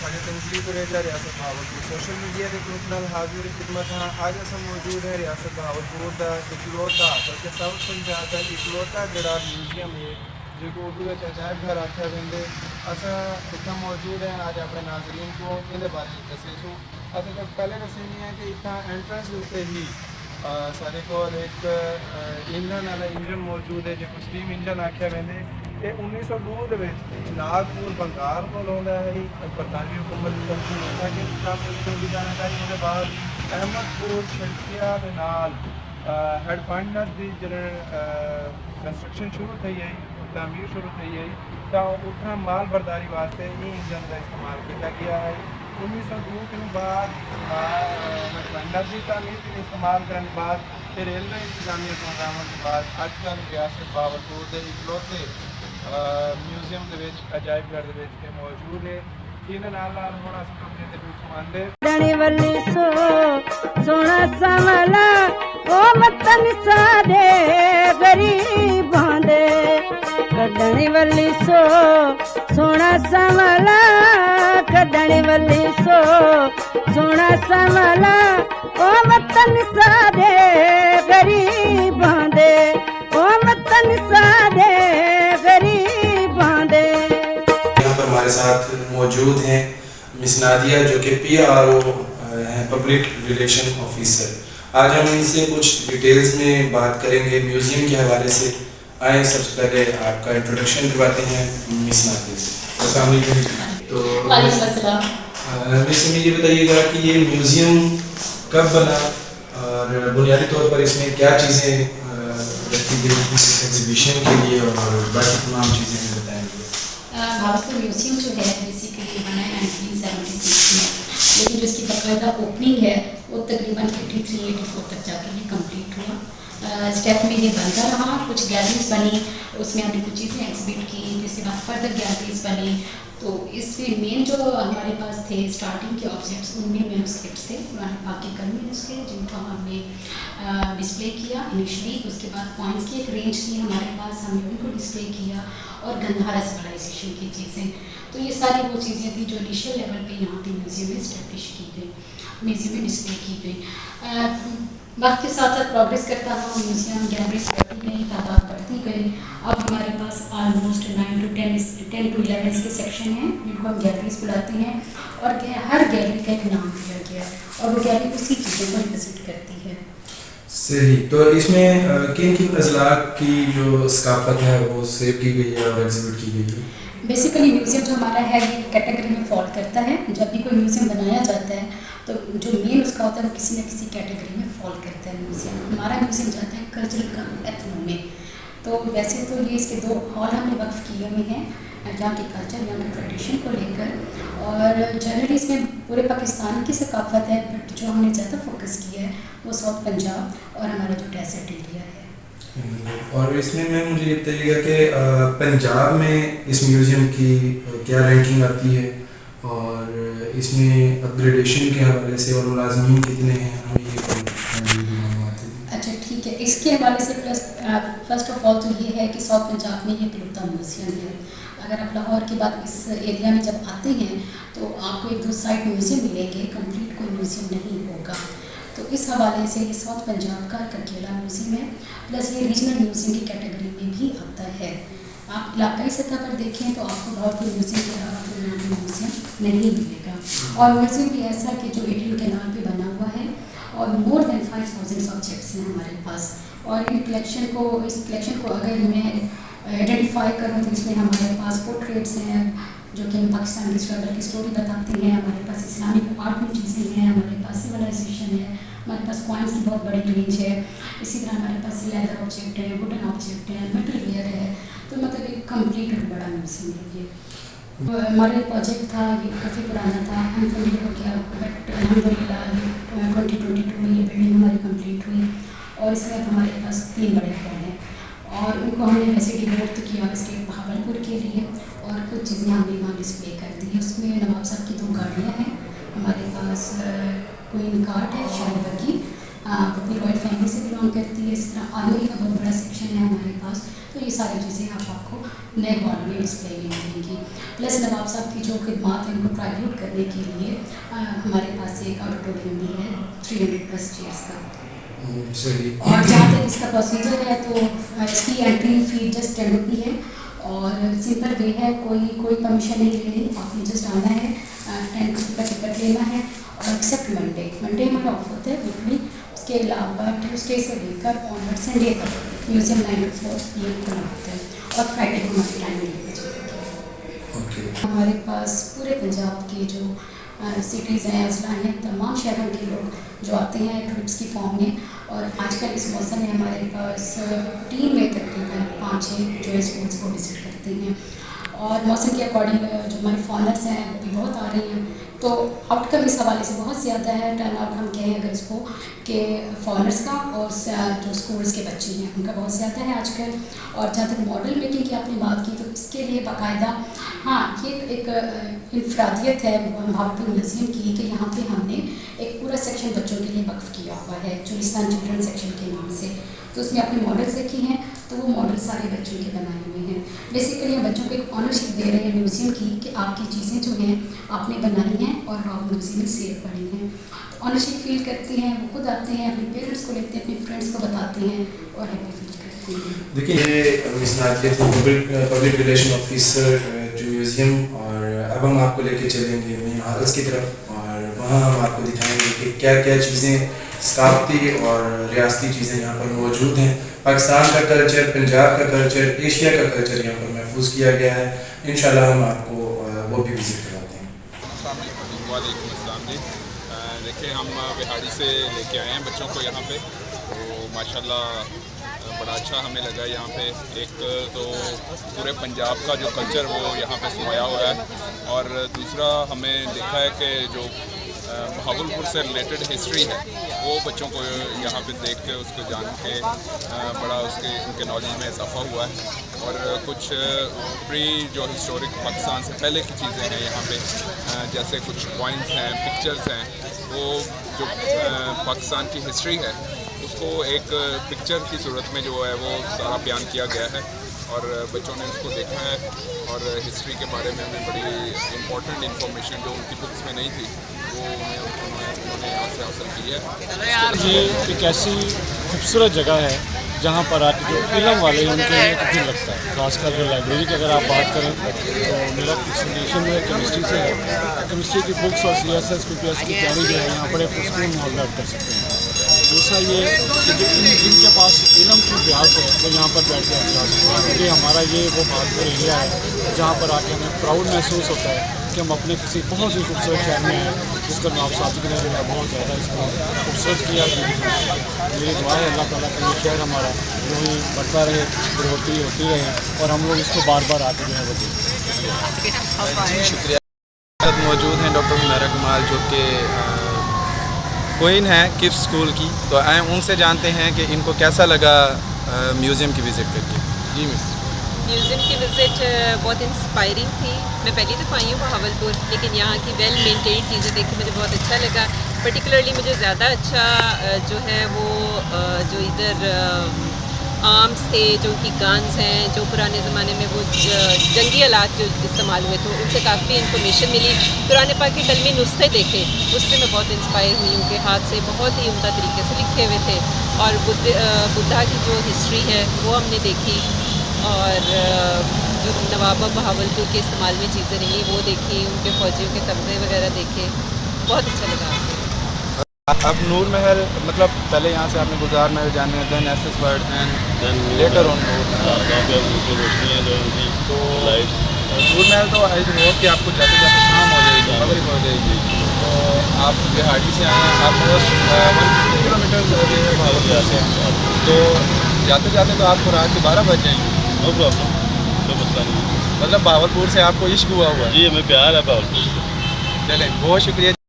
खड़े तंजली को रहता रियासत बहावलपुर सोशल मीडिया के ग्रुप नाल हाजिर खिदमत हाँ आज अस मौजूद है रियासत बहावलपुर का इकलौता बल्कि साउथ पंजाब का इकलौता जड़ा म्यूजियम है जो उर्दू में अजायब घर आख्या वेंदे अस इतना मौजूद है आज अपने नाजरीन को इन बारे में दसे सो अस पहले दसे नहीं है कि इतना एंट्रेंस उत्ते ही सारे को एक इंजन वाला इंजन मौजूद है जो स्टीम इंजन आख्या वेंदे ये 1902 नागपुर बंगाल को लौंदा है बरतानवी हुकूमत की तरफ की जानकारी होने बाद अहमदपुर शर्किया के नाल हेड पार्टनर की जन कंस्ट्रक्शन शुरू थी है तामीर शुरू थी है तो उतना माल बरदारी वास्ते ये इंजन का इस्तेमाल किया गया है 1902 के बाद हेड पार्टनर की तामीर के इस्तेमाल करने के बाद फिर रेलवे इंतजामिया को हटाने के बाद अजकल रियासत बहावलपुर के इकलौते म्यूजियम के अजायब घर के मौजूद है इन नाल होना अपने ते फरमांदे डणी वल्ली सो सोना समला ओ मतन सादे गरीबां दे कडणी वल्ली सो सोना समला कडणी वल्ली सो सोना समला ओ मतन सादे गरीबां दे ओ मतन सादे गरीबां दे। यहाँ पर हमारे साथ मौजूद हैं मिस नादिया जो कि PRO हैं पब्लिक रिलेशन ऑफिसर। आज हम इनसे कुछ डिटेल्स में बात करेंगे म्यूज़ियम के हवाले से। आए सबसे पहले आपका इंट्रोडक्शन करवाते हैं मिस नादिया से। अस्सलाम वालेकुम। तो मिस ये बताइएगा कि ये म्यूज़ियम कब बना और बुनियादी तौर पर इसमें क्या चीज़ें रखी गई इस एग्जीबिशन के लिए और बाकी तमाम चीज़ें बताएंगे। भावलपुर म्यूज़ियम जो है बेसिकली बना है 1976 में, लेकिन जो इसकी बाकायदा ओपनिंग है वो तकरीबन 83-84 तक जाकर ये कंप्लीट हुआ। स्टेप में ये बनता रहा, कुछ गैलरीज बनी, उसमें हमने कुछ चीज़ें एग्जिबिट की, जिसके बाद फर्दर गैलरीज बनी। तो इसमें मेन जो हमारे पास थे स्टार्टिंग के ऑब्जेक्ट्स उनमें मैनुस्क्रिप्ट्स थे पुराने पाक के कलमी नुस्खे जिनको हमने डिस्प्ले किया इनिशली। उसके बाद पॉइंट्स की एक रेंज थी हमारे पास, हमने उनको डिस्प्ले किया और गंधारा सिविलाइजेशन की चीज़ें। तो ये सारी वो चीज़ें थी जो इनिशियल लेवल पे यहाँ पे म्यूज़ियम में इस्टेब्लिश की गई, म्यूज़ियम में डिस्प्ले की गई। वक्त के साथ साथ प्रोग्रेस करता हुआ म्यूज़ियम गैलरीज बढ़ती गई, तादाद बढ़ती गई। अब हमारे पास ऑलमोस्ट 10 to 11 इसके सेक्शन हैं जिनको हम गैलरीज बुलाते हैं और हर गैलरी का एक नाम दिया गया है और वो गैलरी उसी चीज़ों को विजिट करती है। सही। तो इसमें किन किन अजलाक की जो सकाफत है वो सेव की गई है और एग्जिबिट की गई है? बेसिकली म्यूज़ियम जो हमारा है ये कैटेगरी में फॉल करता है। जब भी कोई म्यूज़ियम बनाया जाता है तो जो मेन उसका होता है वो किसी न किसी कैटेगरी में फॉल करता है म्यूज़ियम। हमारा म्यूज़ियम जाता है कल्चरल का एथनो में। तो वैसे तो ये इसके 2 हॉल हमने वक्फ किए हुए हैं यहाँ के कल्चर, यहाँ के ट्रेडिशन को लेकर। और जनरली इसमें पूरे पाकिस्तान की सकाफत है, बट जो हमने ज़्यादा फोकस किया है वो साउथ पंजाब और हमारा जो डेजर्ट एरिया है। और इसमें मैं मुझे ये बताइएगा कि पंजाब में इस म्यूज़ियम की क्या रैंकिंग आती है और इसमें अपग्रेडेशन के हवाले से और मुलाजमीन कितने हैं, हमें ये अच्छा ठीक है। इसके हवाले से प्लस फर्स्ट ऑफ ऑल तो ये है कि साउथ पंजाब में ये इकलौता म्यूज़ियम है। अगर आप लाहौर के बाद इस एरिया में जब आते हैं तो आपको 1-2 साइड म्यूज़ियम मिलेंगे, कंप्लीट कोई म्यूज़ियम नहीं होगा। तो इस हवाले से ये साउथ पंजाब का एक अकेला म्यूज़ियम है, प्लस ये रीजनल म्यूज़ियम की कैटेगरी में भी आता है। आप इलाकाई सतह पर देखें तो आपको भावलपुर म्यूज़ियम के अलावा कोई यहाँ पर म्यूज़ियम नहीं मिलेगा। और म्यूज़ियम भी ऐसा कि जो एडियन कैनाल पे बना हुआ है और मोर देन 5000 ऑब्जेक्ट्स हैं हमारे पास। और इस कलेक्शन को अगर मैं आइडेंटिफाई करूँ तो इसमें हमारे पास पोर्ट्रेट्स हैं जो कि पाकिस्तान की स्ट्रगल की स्टोरी बताती हैं, हमारे पास इस्लामिक आर्ट में चीज़ें हैं, हमारे पास सिविलाइजेशन है, हमारे पास कॉइन्स की बहुत बड़ी रेंज है। इसी तरह हमारे पास लेदर ऑब्जेक्ट है, वुडन ऑब्जेक्ट है, मेटल वेयर है। तो मतलब एक कंप्लीट और बड़ा म्यूज़ियम है ये। हमारा प्रोजेक्ट था ये काफ़ी पुराना था, अनफंडेड हो गया, बट अल्हम्दुलिल्लाह 2022 में ये बिल्डिंग हमारी कंप्लीट हुई और इसमें हमारे पास 3 बड़े हॉल हैं और उनको हमने वैसे डिवोट किया स्टेट बहावलपुर के लिए और कुछ चीज़ें हमने वहाँ डिस्प्ले कर दी। उसमें नवाब साहब की 2 गाड़ियाँ हैं, हमारे पास क्वीन कार्ट है शायद की, अपनी रॉयल फैमिली से बिलोंग करती है। इस तरह आर्मी का बहुत बड़ा सेक्शन है हमारे पास। तो ये सारी चीज़ें आपको नए मॉडल में डिस्प्ले में मिलेंगी। प्लस नवाब साहब की जो खिदमात हैं उनको ट्राइब्यूट करने के लिए हमारे पास एक ऑडिटोरियम भी है 300+ चेयर्स का। सही। और जहाँ तक इसका प्रोसीजर है तो इसकी एंट्री फ़ी जस्ट 10 रुपये है और सिंपल वे है, कोई परमिशन नहीं लेनी, आपने जस्ट आना है, 10 रुपये का टिकट लेना है। और एक्सेप्ट मंडे हमारा ऑफ होता है वीकली। उसके अलावा ट्यूसडे से लेकर ऑनवर्ड संडे तक म्यूजियम 9 to 4 PM खुला होता है और फ्राइडे को हमारी टाइमिंग ओके। हमारे पास पूरे पंजाब के जो सिटीज़ हैं, अजला हैं, तमाम शहरों के लोग जो आते हैं ट्रिप्स की फॉर्म में। और आजकल इस मौसम में हमारे पास टीम में तकरीबन 5-6 जो स्कूल्स को विज़िट करते हैं। और मौसम के अकॉर्डिंग जो हमारे फॉरनर्स हैं वो भी बहुत आ रहे हैं, तो आउटकम इस हवाले से बहुत ज़्यादा है। टर्न आउट हम कहें अगर इसको कि फॉरनर्स का और जो स्कूल्स के बच्चे हैं उनका बहुत ज़्यादा है आजकल। और जहाँ तक मॉडल मेकिंग की आपने बात की तो इसके लिए बाकायदा हाँ ये एक इनफरादियत है भावलपुर म्यूज़ियम की कि यहाँ पे हमने एक पूरा सेक्शन बच्चों के लिए वक्फ किया हुआ है चुलिस्तान चिल्ड्रन सेक्शन के नाम से। तो उसमें आपने मॉडल्स रखी हैं, तो वो मॉडल सारे बच्चों के बनाए हुए हैं। बेसिकली हम बच्चों को एक ऑनरशिप दे रहे हैं म्यूज़ियम की कि आपकी चीज़ें जो हैं आपने बनाई हैं और आप म्यूज़ियम में सेव पड़ी हैं। ऑनरशिप फील करते हैं, वो खुद आते हैं, अपने पेरेंट्स को लेते हैं, अपने फ्रेंड्स को बताते हैं और हैप्पी फील करते हैं। देखिए ये मिस नादिया थी पब्लिक रिलेशन ऑफिसर जो म्यूज़ियम, और अब हम आपको लेके चलेंगे मेन हॉल्स की तरफ और वहाँ हम आपको दिखाएंगे कि क्या क्या चीज़ें सकाफती और रियासती चीज़ें यहाँ पर मौजूद हैं। पाकिस्तान का कल्चर, पंजाब का कल्चर, एशिया का कल्चर यहाँ पर महफूज किया गया है। इंशाल्लाह हम आपको वो भी विज़िट कराते हैं। वालेकुम अस्सलाम जी। देखिए हम बिहाड़ी से लेके आए हैं बच्चों को यहाँ पे, तो माशाल्लाह बड़ा अच्छा हमें लगा यहाँ पे। एक तो पूरे पंजाब का जो कल्चर वो यहाँ पे समाया हुआ है, और दूसरा हमें देखा है कि जो बहावलपुर से रिलेटेड हिस्ट्री है वो बच्चों को यहाँ पे देख के उसको जान के बड़ा उनके नॉलेज में इजाफा हुआ है। और कुछ प्री जो हिस्टोरिक पाकिस्तान से पहले की चीज़ें हैं यहाँ पे, जैसे कुछ कॉइन्स हैं, पिक्चर्स हैं, वो जो पाकिस्तान की हिस्ट्री है उसको एक पिक्चर की सूरत में जो है वो सारा बयान किया गया है। और बच्चों ने उसको देखा है और हिस्ट्री के बारे में हमें बड़ी इम्पोर्टेंट इन्फॉर्मेशन जो उनकी बुक्स में नहीं थी वो उन्होंने यहाँ से हासिल की है। ये एक ऐसी खूबसूरत जगह है जहाँ पर आके जो इलम वाले उनके लिए कितनी लगता है। खासकर जो लाइब्रेरी की अगर आप बात करें तो मेरा प्रेजेंटेशन में केमिस्ट्री से है, केमिस्ट्री की बुक्स और CSS PPS की तैयारी जो है यहाँ बड़े पुरस्कून माहौल में कर सकते हैं। दूसरा ये कि जो जिनके पास इलम की अभ्यास है वो यहाँ पर बैठ के अभ्यास करते हैं, क्योंकि हमारा ये वो बहादुर एरिया है जहाँ पर आके हमें प्राउड महसूस होता है कि हम अपने किसी बहुत ही खूबसूरत शहर में हैं जिसका नवाब साहब ने जो है बहुत ज़्यादा इसको खूबसूरत किया। मेरी दुआ है अल्लाह ताला का ये शहर हमारा जो ही बढ़ता रहे, बढ़ोतरी होती रहे और हम लोग इसको बार बार आके जो है वो देखें। शुक्रिया। मौजूद हैं डॉक्टर हुमैरा कमाल जो कि क्वीन है किड्स स्कूल की, तो आए उनसे जानते हैं कि इनको कैसा लगा म्यूज़ियम की विज़िट करके। जी मिस। म्यूज़ियम की विज़िट बहुत इंस्पायरिंग थी। मैं पहली दफ़ा आई हूँ बहावलपुर, लेकिन यहाँ की वेल मेंटेन्ड चीज़ें देख के मुझे बहुत अच्छा लगा। पर्टिकुलरली मुझे ज़्यादा अच्छा जो है वो जो इधर आर्म्स थे, जो उनकी गन्स हैं, जो पुराने ज़माने में वो जंगी आलात जो इस्तेमाल हुए थे उनसे काफ़ी इन्फॉर्मेशन मिली। कुरान पाक के कलमी नुस्खे देखे, उससे मैं बहुत इंस्पायर हुई। उनके हाथ से बहुत ही उम्दा तरीके से लिखे हुए थे। और बुद्धा की जो हिस्ट्री है वो हमने देखी, और जो नवाब बहावलपुर के इस्तेमाल में चीज़ें रही वो देखी, उनके फ़ौजियों के तमगे वगैरह देखे, बहुत अच्छा लगा। अब नूर महल, मतलब पहले यहाँ से आपने गुजार महल जाने, then SS word and letter on Noor तो नूर महल तो आई होप कि आपको जाते जाते शाम हो जाएगी, मगरिब हो जाएगी। तो आप बिहाड़ी से आए हैं, आप 150 किलोमीटर बहावलपुर से हैं, तो जाते जाते तो आपको रात के 12 बज जाएंगे। नो प्रॉब्लम, कोई मसला नहीं। मतलब बहावलपुर से आपको इश्क हुआ हुआ है? जी हमें प्यार है बहावलपुर से। चलें, बहुत शुक्रिया।